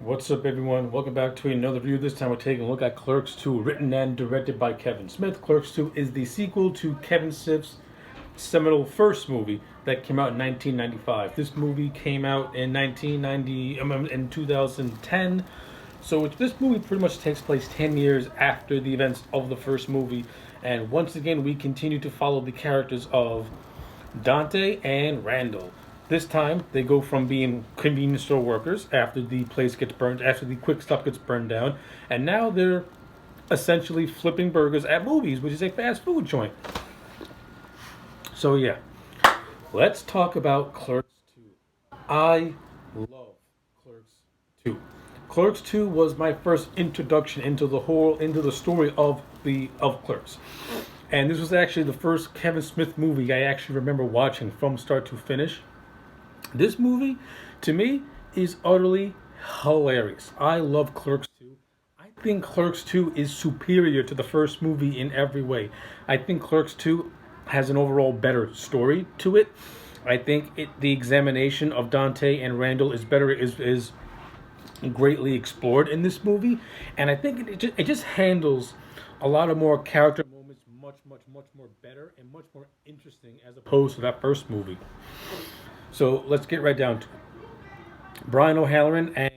What's up, everyone? Welcome back to another review. This time we're taking a look at Clerks II, written and directed by Kevin Smith. Clerks II is the sequel to Kevin Smith's seminal first movie that came out in 1995. This movie came out in 2010. So this movie pretty much takes place 10 years after the events of the first movie. And once again, we continue to follow the characters of Dante and Randall. This time, they go from being convenience store workers after the place gets burned, after the quick stop gets burned down, and now they're essentially flipping burgers at movies, which is a fast food joint. So yeah, let's talk about Clerks 2. I love Clerks 2. Clerks 2 was my first introduction into the story of Clerks. And this was actually the first Kevin Smith movie I actually remember watching from start to finish. This movie, to me, is utterly hilarious. I love Clerks 2. I think Clerks 2 is superior to the first movie in every way. I think Clerks 2 has an overall better story to it. I think the examination of Dante and Randall is greatly explored in this movie, and I think it just handles a lot of more character moments much more better and much more interesting as opposed to that first movie. So let's get right down to it. Brian O'Halloran and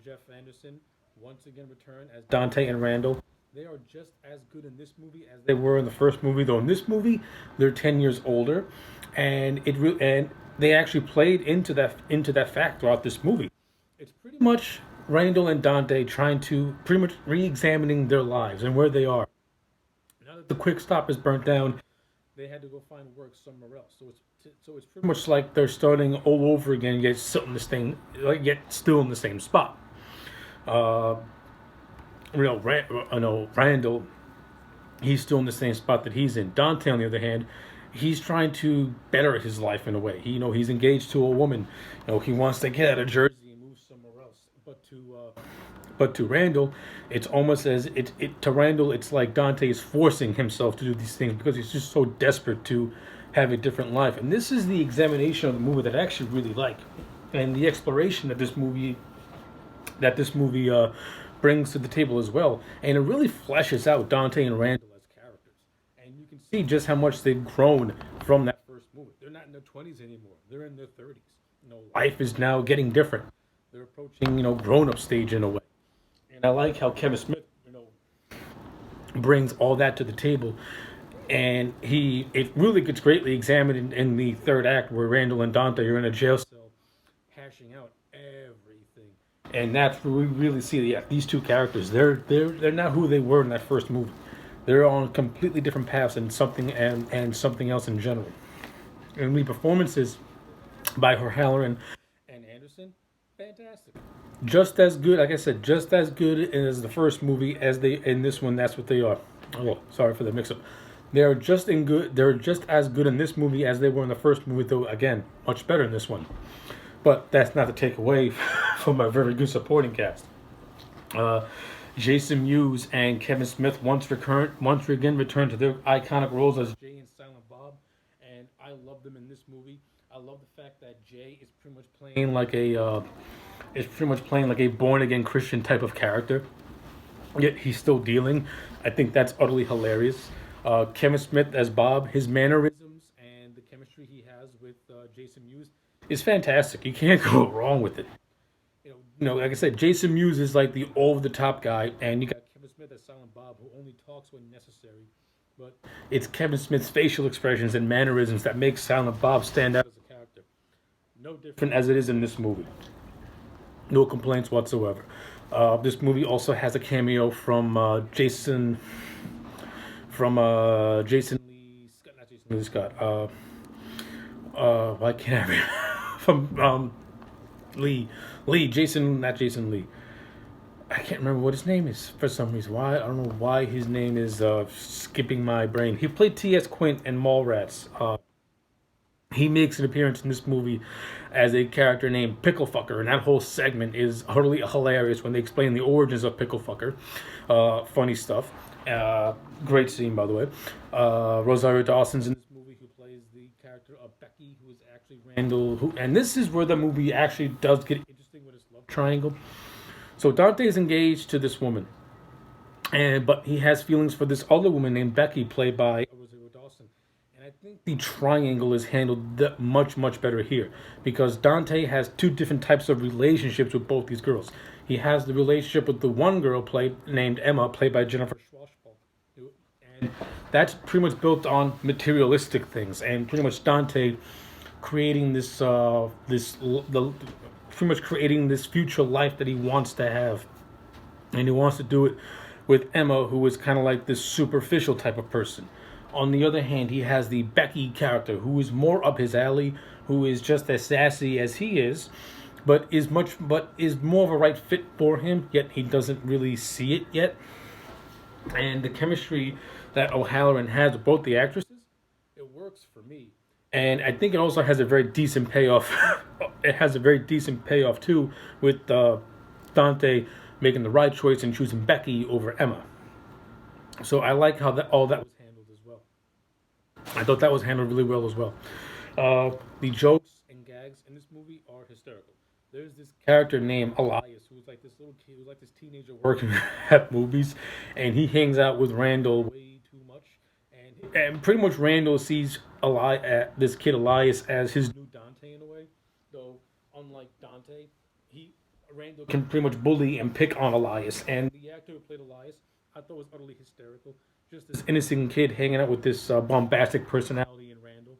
Jeff Anderson once again return as Dante and Randall. They are just as good in this movie as they were in the first movie. Though in this movie, they're 10 years older, and they actually played into that fact throughout this movie. It's pretty much Randall and Dante trying to pretty much re-examining their lives and where they are. Now that the quick stop is burnt down, they had to go find work somewhere else. So it's pretty much like they're starting all over again, yet still in the same spot. Uh, Randall, he's still in the same spot that he's in. Dante, on the other hand, he's trying to better his life in a way. He's engaged to a woman. He wants to get out of Jersey and move somewhere else. But to Randall, it's almost as it to Randall, it's like Dante is forcing himself to do these things because he's just so desperate to have a different life. And this is the examination of the movie that I actually really like, and the exploration that this movie brings to the table as well. And it really fleshes out Dante and Randall as characters, and you can see just how much they've grown from that first movie. They're not in their 20s anymore; they're in their 30s. Life is now getting different. They're approaching grown up stage in a way. And I like how Kevin Smith, brings all that to the table. And it really gets greatly examined in the third act where Randall and Dante are in a jail cell hashing out everything. And that's where we really see these two characters. They're not who they were in that first movie. They're on completely different paths and something else in general. And the performances by O'Halloran and Anderson, fantastic. Just as good, like I said, just as good as the first movie as they in this one. That's what they are. Oh, sorry for the mix-up. They're just in good. They're just as good in this movie as they were in the first movie. Though again, much better in this one. But that's not to take away from a very good supporting cast. Uh, Jason Mewes and Kevin Smith once again return to their iconic roles as Jay and Silent Bob, and I love them in this movie. I love the fact that Jay is pretty much playing like a born again Christian type of character, yet he's still dealing. I think that's utterly hilarious. Kevin Smith as Bob, his mannerisms and the chemistry he has with Jason Mewes is fantastic. You can't go wrong with it. Like I said, Jason Mewes is like the over the top guy, and you got Kevin Smith as Silent Bob, who only talks when necessary. But it's Kevin Smith's facial expressions and mannerisms that make Silent Bob stand out as a character. No different as it is in this movie. No complaints whatsoever. This movie also has a cameo from Jason Lee Scott, not Jason Lee Scott. Why can't I from Jason, not Jason Lee. I can't remember what his name is for some reason. Why I don't know why his name is skipping my brain. He played T.S. Quint in Mallrats. He makes an appearance in this movie as a character named Picklefucker, and that whole segment is utterly hilarious when they explain the origins of Picklefucker. Funny stuff. Great scene, by the way. Rosario Dawson's in this movie, who plays the character of Becky, who is actually Randall. And this is where the movie actually does get interesting with its love triangle. So Dante is engaged to this woman, but he has feelings for this other woman named Becky, played by Rosario Dawson. And I think the triangle is handled much better here, because Dante has two different types of relationships with both these girls. He has the relationship with the one girl named Emma, played by Jennifer Schwartzwaldt, and that's pretty much built on materialistic things, and pretty much Dante creating pretty much creating this future life that he wants to have, and he wants to do it with Emma, who is kind of like this superficial type of person. On the other hand, he has the Becky character, who is more up his alley, who is just as sassy as he is, but is more of a right fit for him, yet he doesn't really see it yet. And the chemistry that O'Halloran has with both the actresses, it works for me. And I think it also has a very decent payoff. It has a very decent payoff too, with Dante making the right choice and choosing Becky over Emma. So I like how all that was handled as well. I thought that was handled really well as well. The jokes and gags in this movie are hysterical. There's this character named Elias, who's like this little kid, who's like this teenager working at movies, and he hangs out with Randall way too much. And pretty much Randall sees this kid Elias as his new Dante in a way. Though, unlike Dante, Randall can pretty much bully and pick on Elias. And the actor who played Elias, I thought was utterly hysterical. Just this innocent kid hanging out with this bombastic personality in Randall.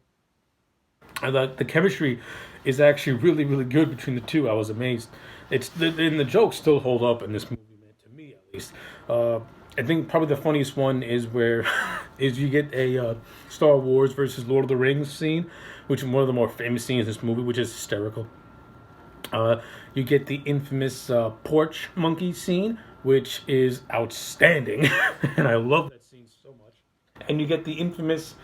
I thought the chemistry is actually really good between the two. I was amazed. And the jokes still hold up in this movie, man, to me at least. I think probably the funniest one is where you get a Star Wars versus Lord of the Rings scene, which is one of the more famous scenes in this movie, which is hysterical. You get the infamous porch monkey scene, which is outstanding, and I love that scene so much. And you get the infamous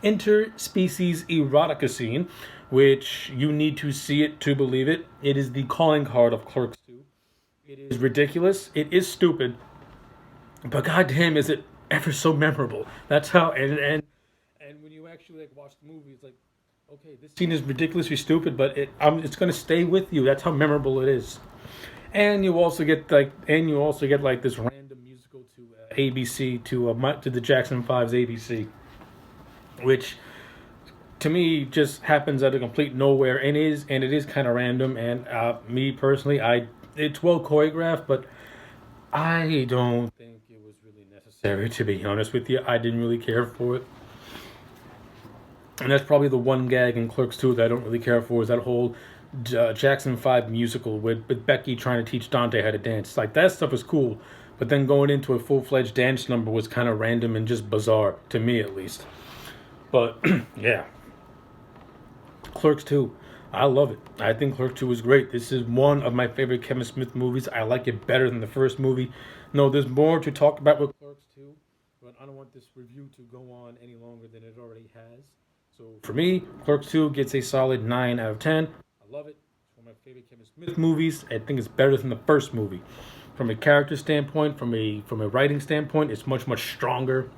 interspecies erotica scene, which you need to see it to believe it. It is the calling card of Clerks II. It is ridiculous. It is stupid. But goddamn, is it ever so memorable? That's how. And when you actually watch the movie, it's like, okay, this scene is ridiculously stupid, but it's gonna stay with you. That's how memorable it is. And you also get like this random musical to ABC to the Jackson 5's ABC, which to me just happens out of complete nowhere, and it is kind of random. And me personally, it's well choreographed, but I don't think it was really necessary, to be honest with you. I didn't really care for it. And that's probably the one gag in Clerks 2 that I don't really care for, is that whole Jackson 5 musical with Becky trying to teach Dante how to dance. Like, that stuff is cool, but then going into a full-fledged dance number was kind of random and just bizarre, to me at least. But, yeah. Clerks 2. I love it. I think Clerks 2 is great. This is one of my favorite Kevin Smith movies. I like it better than the first movie. No, there's more to talk about with Clerks 2, but I don't want this review to go on any longer than it already has. So for me, Clerks 2 gets a solid 9 out of 10. I love it. It's one of my favorite Kevin Smith movies. I think it's better than the first movie. From a character standpoint, from a writing standpoint, it's much stronger.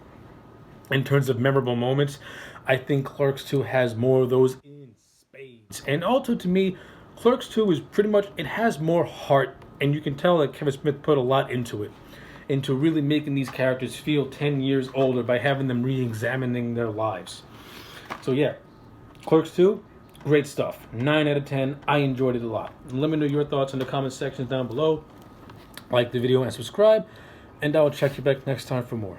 In terms of memorable moments, I think Clerks 2 has more of those in spades. And also, to me, Clerks 2 is pretty much, it has more heart, and you can tell that Kevin Smith put a lot into it, into really making these characters feel 10 years older by having them re-examining their lives. So yeah, Clerks 2, great stuff. 9 out of 10. I enjoyed it a lot. Let me know your thoughts in the comment sections down below. Like the video and subscribe, and I will check you back next time for more.